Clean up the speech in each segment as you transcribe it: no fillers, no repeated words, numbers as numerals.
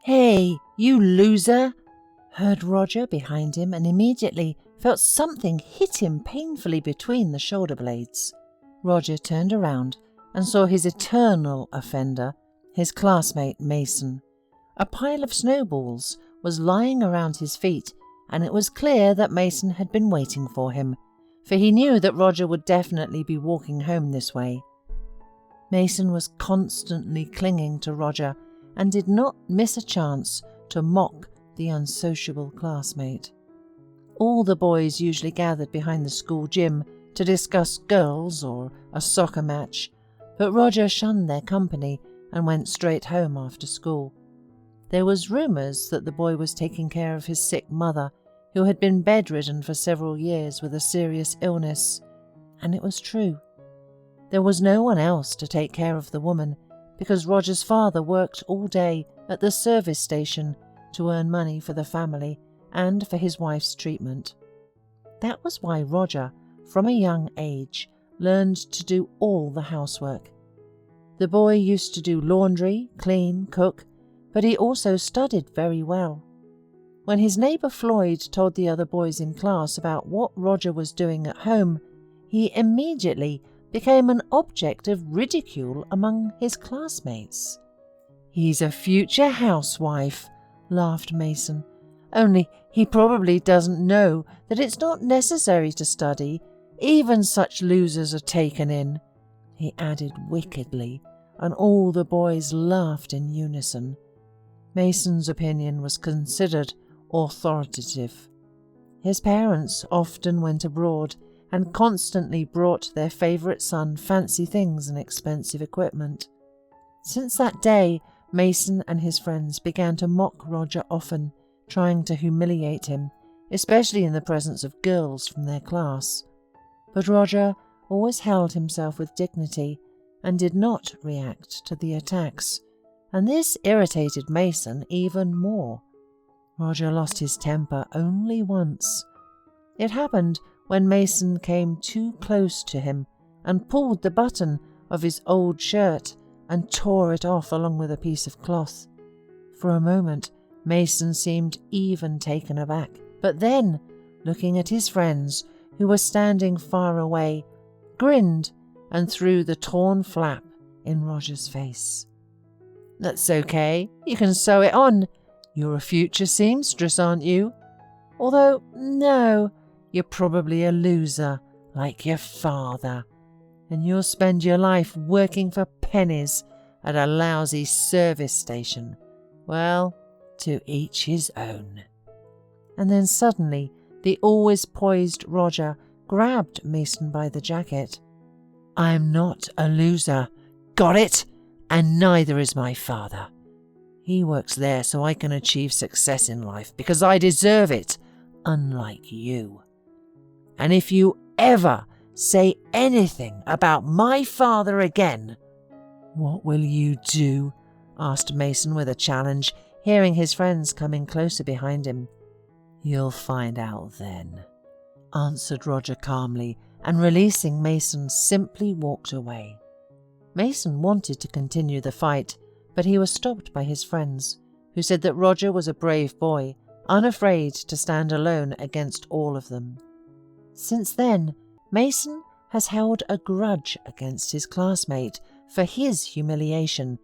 "Hey, you loser!" heard Roger behind him, and immediately felt something hit him painfully between the shoulder blades. Roger turned around and saw his eternal offender, his classmate Mason. A pile of snowballs was lying around his feet, and it was clear that Mason had been waiting for him, for he knew that Roger would definitely be walking home this way. Mason was constantly clinging to Roger and did not miss a chance to mock the unsociable classmate. All the boys usually gathered behind the school gym to discuss girls or a soccer match, but Roger shunned their company and went straight home after school. There was rumours that the boy was taking care of his sick mother, who had been bedridden for several years with a serious illness, and it was true. There was no one else to take care of the woman, because Roger's father worked all day at the service station to earn money for the family and for his wife's treatment. That was why Roger, from a young age, learned to do all the housework. The boy used to do laundry, clean, cook, but he also studied very well. When his neighbour Floyd told the other boys in class about what Roger was doing at home, he immediately became an object of ridicule among his classmates. "He's a future housewife," laughed Mason. "Only he probably doesn't know that it's not necessary to study. Even such losers are taken in," he added wickedly, and all the boys laughed in unison. Mason's opinion was considered authoritative. His parents often went abroad and constantly brought their favourite son fancy things and expensive equipment. Since that day, Mason and his friends began to mock Roger often, trying to humiliate him, especially in the presence of girls from their class. But Roger always held himself with dignity and did not react to the attacks, and this irritated Mason even more. Roger lost his temper only once. It happened when Mason came too close to him and pulled the button of his old shirt and tore it off along with a piece of cloth. For a moment, Mason seemed even taken aback, but then, looking at his friends, who were standing far away, grinned and threw the torn flap in Roger's face. "That's okay, you can sew it on. You're a future seamstress, aren't you? Although, no, you're probably a loser, like your father, and you'll spend your life working for pennies at a lousy service station. Well, to each his own." And then suddenly, the always poised Roger grabbed Mason by the jacket. "I'm not a loser, got it? And neither is my father. He works there so I can achieve success in life because I deserve it, unlike you. And if you ever say anything about my father again—" "What will you do?" asked Mason with a challenge, hearing his friends coming closer behind him. "You'll find out then," answered Roger calmly, and releasing Mason, simply walked away. Mason wanted to continue the fight, but he was stopped by his friends, who said that Roger was a brave boy, unafraid to stand alone against all of them. Since then, Mason has held a grudge against his classmate for his humiliation,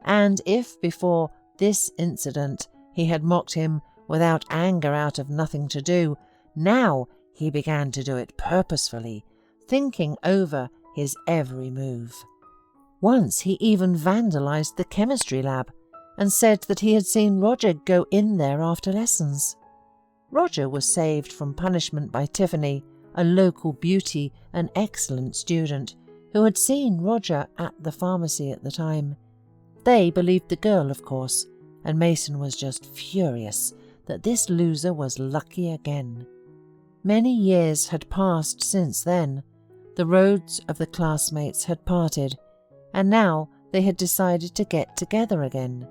and if before this incident he had mocked him without anger out of nothing to do, now he began to do it purposefully, thinking over his every move. Once he even vandalized the chemistry lab and said that he had seen Roger go in there after lessons. Roger was saved from punishment by Tiffany, a local beauty and excellent student who had seen Roger at the pharmacy at the time. They believed the girl, of course, and Mason was just furious that this loser was lucky again. Many years had passed since then. The roads of the classmates had parted, and now they had decided to get together again.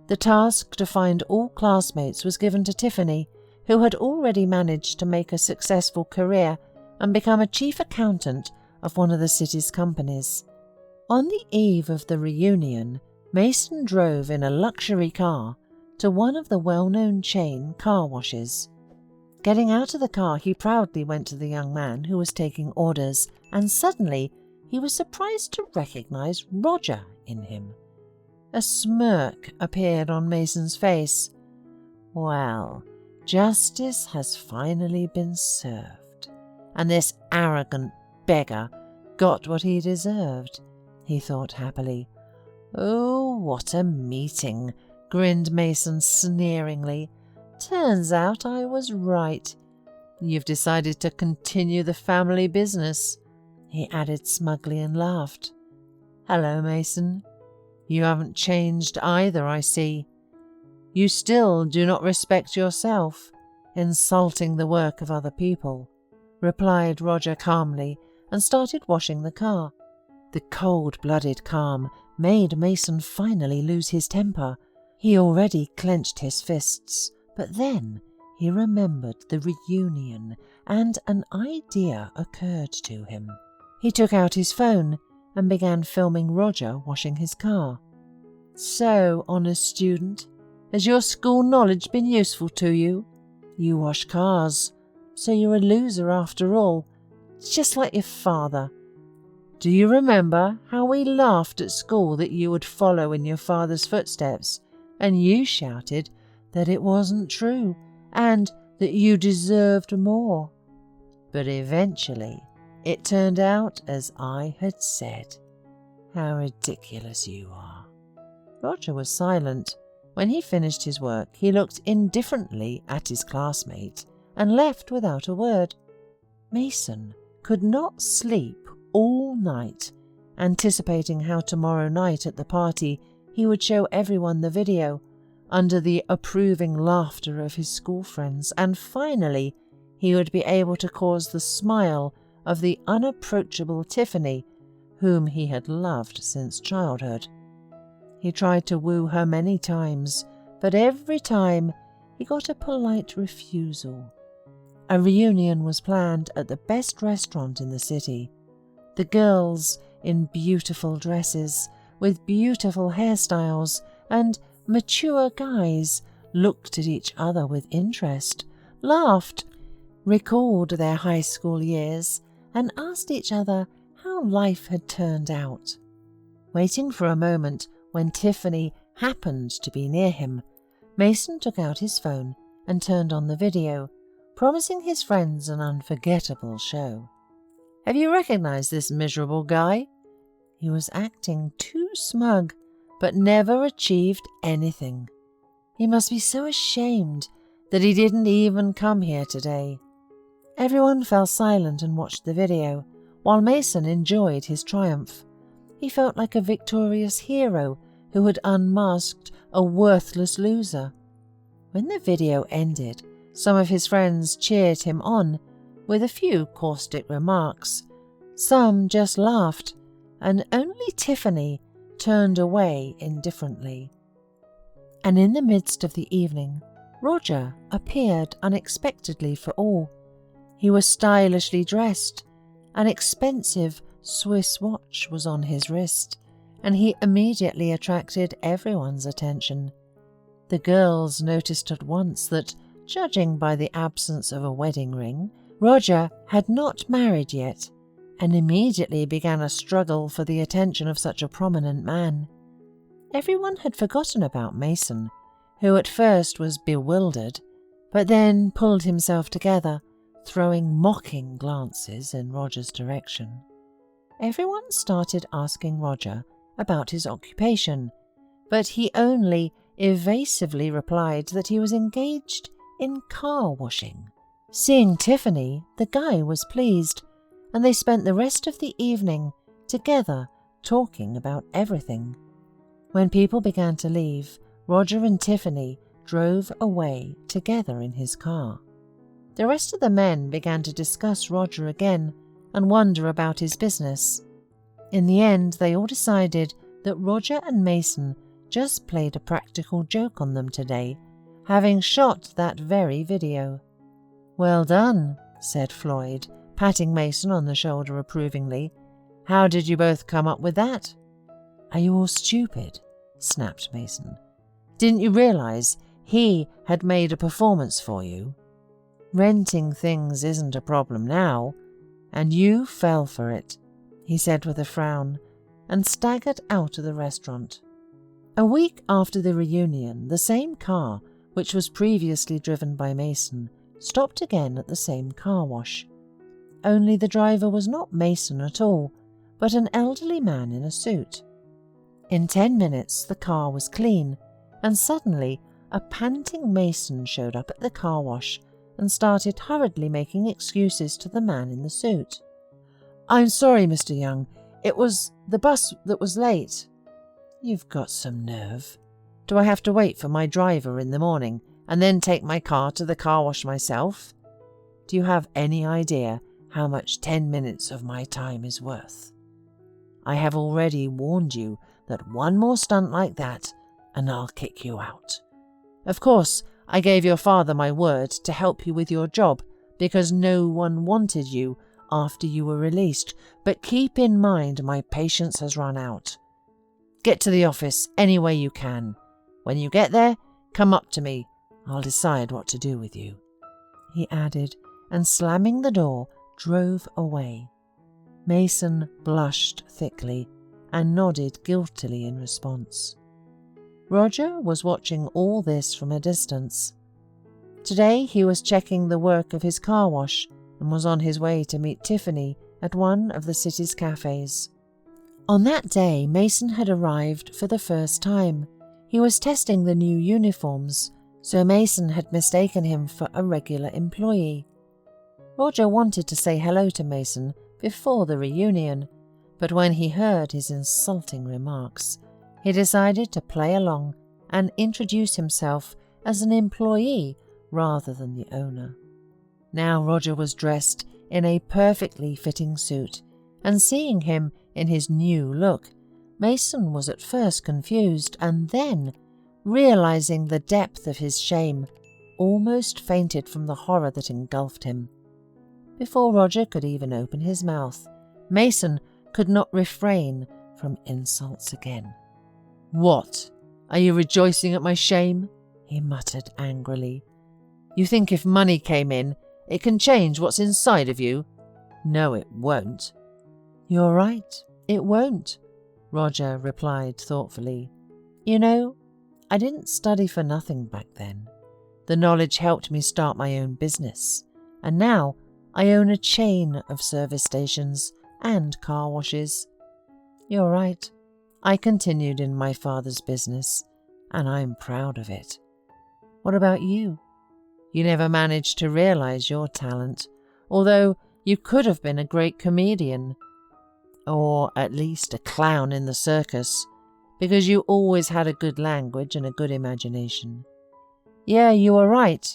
The task to find all classmates was given to Tiffany, who had already managed to make a successful career and become a chief accountant of one of the city's companies. On the eve of the reunion, Mason drove in a luxury car to one of the well-known chain car washes. Getting out of the car, he proudly went to the young man who was taking orders, and suddenly he was surprised to recognize Roger in him. A smirk appeared on Mason's face. Well, justice has finally been served, and this arrogant beggar got what he deserved, he thought happily. Oh, what a meeting, grinned Mason sneeringly. Turns out I was right. You've decided to continue the family business, he added smugly and laughed. Hello, Mason. You haven't changed either, I see. You still do not respect yourself, insulting the work of other people, replied Roger calmly and started washing the car. The cold-blooded calm made Mason finally lose his temper. He already clenched his fists, but then he remembered the reunion and an idea occurred to him. He took out his phone and began filming Roger washing his car. So, honest student, has your school knowledge been useful to you? You wash cars, so you're a loser after all, just like your father. Do you remember how we laughed at school that you would follow in your father's footsteps, and you shouted that it wasn't true and that you deserved more? But eventually it turned out as I had said. How ridiculous you are. Roger was silent. When he finished his work, he looked indifferently at his classmate and left without a word. Mason could not sleep all night, anticipating how tomorrow night at the party he would show everyone the video, under the approving laughter of his school friends, and finally he would be able to cause the smile of the unapproachable Tiffany, whom he had loved since childhood. He tried to woo her many times, but every time he got a polite refusal. A reunion was planned at the best restaurant in the city. The girls, in beautiful dresses, with beautiful hairstyles, and mature guys, looked at each other with interest, laughed, recalled their high school years, and asked each other how life had turned out. Waiting for a moment when Tiffany happened to be near him, Mason took out his phone and turned on the video, promising his friends an unforgettable show. Have you recognized this miserable guy? He was acting too smug, but never achieved anything. He must be so ashamed that he didn't even come here today. Everyone fell silent and watched the video, while Mason enjoyed his triumph. He felt like a victorious hero who had unmasked a worthless loser. When the video ended, some of his friends cheered him on, with a few caustic remarks. Some just laughed, and only Tiffany turned away indifferently. And in the midst of the evening, Roger appeared unexpectedly for all. He was stylishly dressed. An expensive Swiss watch was on his wrist, and he immediately attracted everyone's attention. The girls noticed at once that, judging by the absence of a wedding ring, Roger had not married yet, and immediately began a struggle for the attention of such a prominent man. Everyone had forgotten about Mason, who at first was bewildered, but then pulled himself together, throwing mocking glances in Roger's direction. Everyone started asking Roger about his occupation, but he only evasively replied that he was engaged in car washing. Seeing Tiffany, the guy was pleased, and they spent the rest of the evening together talking about everything. When people began to leave, Roger and Tiffany drove away together in his car. The rest of the men began to discuss Roger again and wonder about his business. In the end, they all decided that Roger and Mason just played a practical joke on them today, having shot that very video. Well done, said Floyd, patting Mason on the shoulder approvingly. How did you both come up with that? Are you all stupid? Snapped Mason. Didn't you realize he had made a performance for you. Renting things isn't a problem now, and you fell for it, he said with a frown, and staggered out of the restaurant. A week after the reunion, the same car, which was previously driven by Mason, stopped again at the same car wash. Only the driver was not Mason at all, but an elderly man in a suit. In 10 minutes the car was clean, and suddenly a panting Mason showed up at the car wash and started hurriedly making excuses to the man in the suit. "I'm sorry, Mr. Young. It was the bus that was late." "You've got some nerve. Do I have to wait for my driver in the morning and then take my car to the car wash myself? Do you have any idea how much 10 minutes of my time is worth? I have already warned you that one more stunt like that and I'll kick you out. Of course, I gave your father my word to help you with your job because no one wanted you after you were released, but keep in mind my patience has run out. Get to the office any way you can. When you get there, come up to me. I'll decide what to do with you," he added, and slamming the door, drove away. Mason blushed thickly and nodded guiltily in response. Roger was watching all this from a distance. Today he was checking the work of his car wash and was on his way to meet Tiffany at one of the city's cafes. On that day, Mason had arrived for the first time. He was testing the new uniforms, so Mason had mistaken him for a regular employee. Roger wanted to say hello to Mason before the reunion, but when he heard his insulting remarks, he decided to play along and introduce himself as an employee rather than the owner. Now Roger was dressed in a perfectly fitting suit, and seeing him in his new look, Mason was at first confused and then, realizing the depth of his shame, almost fainted from the horror that engulfed him. Before Roger could even open his mouth, Mason could not refrain from insults again. "What? Are you rejoicing at my shame?" he muttered angrily. "You think if money came in, it can change what's inside of you? No, it won't." "You're right, it won't," Roger replied thoughtfully. "You know, I didn't study for nothing back then. The knowledge helped me start my own business, and now I own a chain of service stations and car washes. You're right, I continued in my father's business, and I'm proud of it. What about you? You never managed to realize your talent, although you could have been a great comedian, or at least a clown in the circus, because you always had a good language and a good imagination. Yeah, you were right.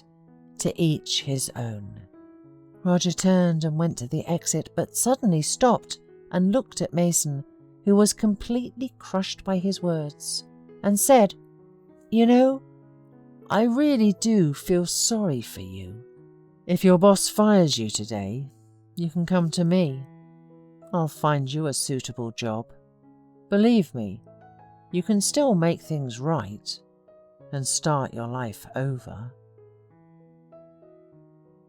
To each his own." Roger turned and went to the exit, but suddenly stopped and looked at Mason, who was completely crushed by his words, and said, "You know, I really do feel sorry for you. If your boss fires you today, you can come to me. I'll find you a suitable job. Believe me, you can still make things right and start your life over."